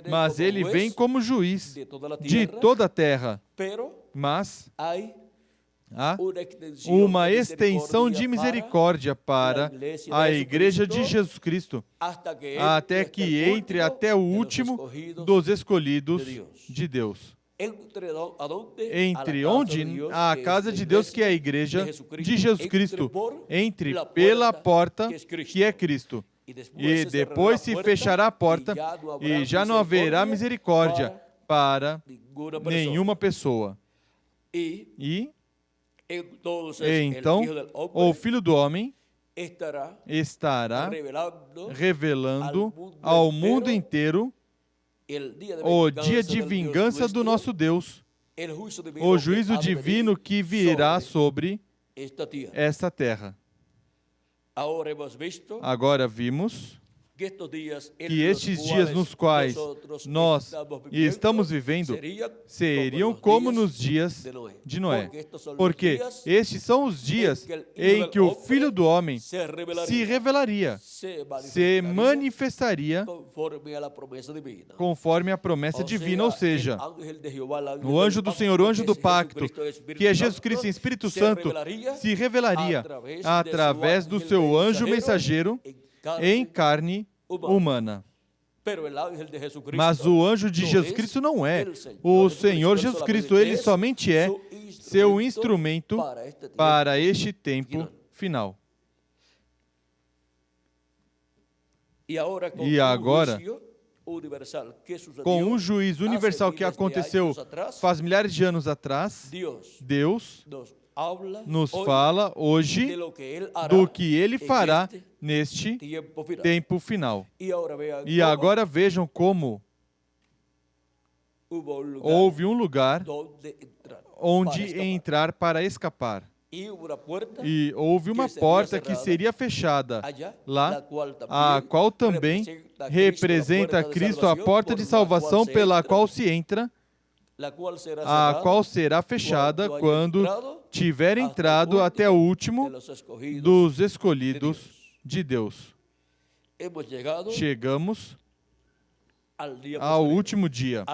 Mas ele vem como juiz de toda a terra. Mas há uma extensão de misericórdia para a igreja de Jesus Cristo, até que entre até o último dos escolhidos de Deus. Entre onde? A casa de Deus, que é a igreja de Jesus Cristo. Entre pela porta, que é Cristo. E depois se fechará a porta, e já não haverá misericórdia para nenhuma pessoa. E então, o Filho do Homem estará revelando ao mundo inteiro o dia de vingança do nosso Deus, o juízo divino que virá sobre esta terra. Agora vimos que estes dias nos quais nós estamos vivendo seriam como nos dias de Noé, porque estes são os dias em que o Filho do Homem se revelaria, se manifestaria conforme a promessa divina, ou seja, o anjo do Senhor, o anjo do pacto, que é Jesus Cristo em Espírito Santo, se revelaria através do seu anjo mensageiro em carne humana. Mas o anjo de Jesus Cristo não é o Senhor Jesus Cristo, ele somente é seu instrumento para este tempo final. E agora, com um juízo universal que aconteceu faz milhares de anos atrás, Deus nos fala hoje do que ele fará neste tempo final. E agora vejam como houve um lugar onde entrar para escapar. E houve uma porta que seria fechada lá, a qual também representa Cristo, a porta de salvação pela qual se entra, a qual será fechada quando tiver entrado até o último dos escolhidos de Deus. Chegamos ao último dia,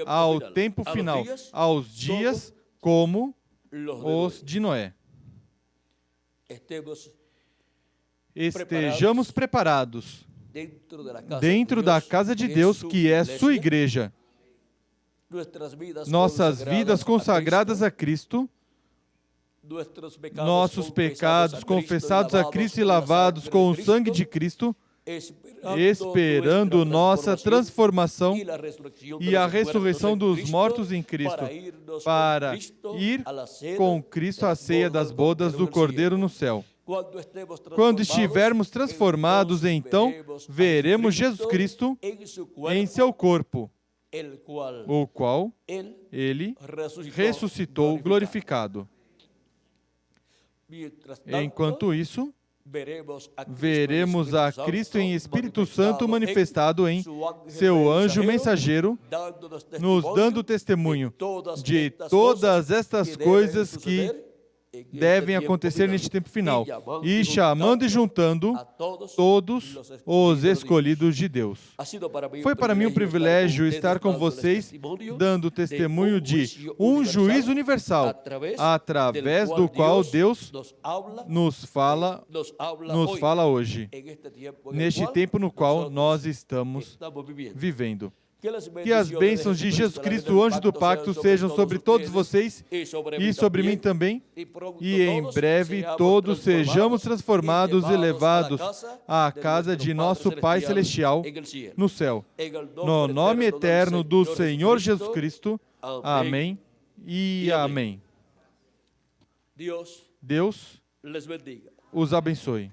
ao tempo final, aos dias como os de Noé. Estejamos preparados dentro da casa de Deus, que é sua igreja. Nossas vidas consagradas a Cristo, nossos pecados confessados a Cristo e lavados com o sangue de Cristo, esperando nossa transformação e a ressurreição dos mortos em Cristo, para ir com Cristo à ceia das bodas do Cordeiro no céu. Quando estivermos transformados, então, veremos Jesus Cristo em seu corpo, o qual ele ressuscitou glorificado. Enquanto isso, veremos a Cristo em Espírito Santo manifestado em seu anjo mensageiro, nos dando testemunho de todas estas coisas que devem acontecer neste tempo final, e chamando e juntando todos os escolhidos de Deus. Foi para mim um privilégio estar com vocês, dando testemunho de um juízo universal, através do qual Deus nos fala hoje, neste tempo no qual nós estamos vivendo. Que as bênçãos de Jesus Cristo, o anjo do pacto, sejam sobre todos vocês e sobre mim também. E em breve todos sejamos transformados e levados à casa de nosso Pai Celestial no céu. No nome eterno do Senhor Jesus Cristo. Amém e amém. Deus os abençoe.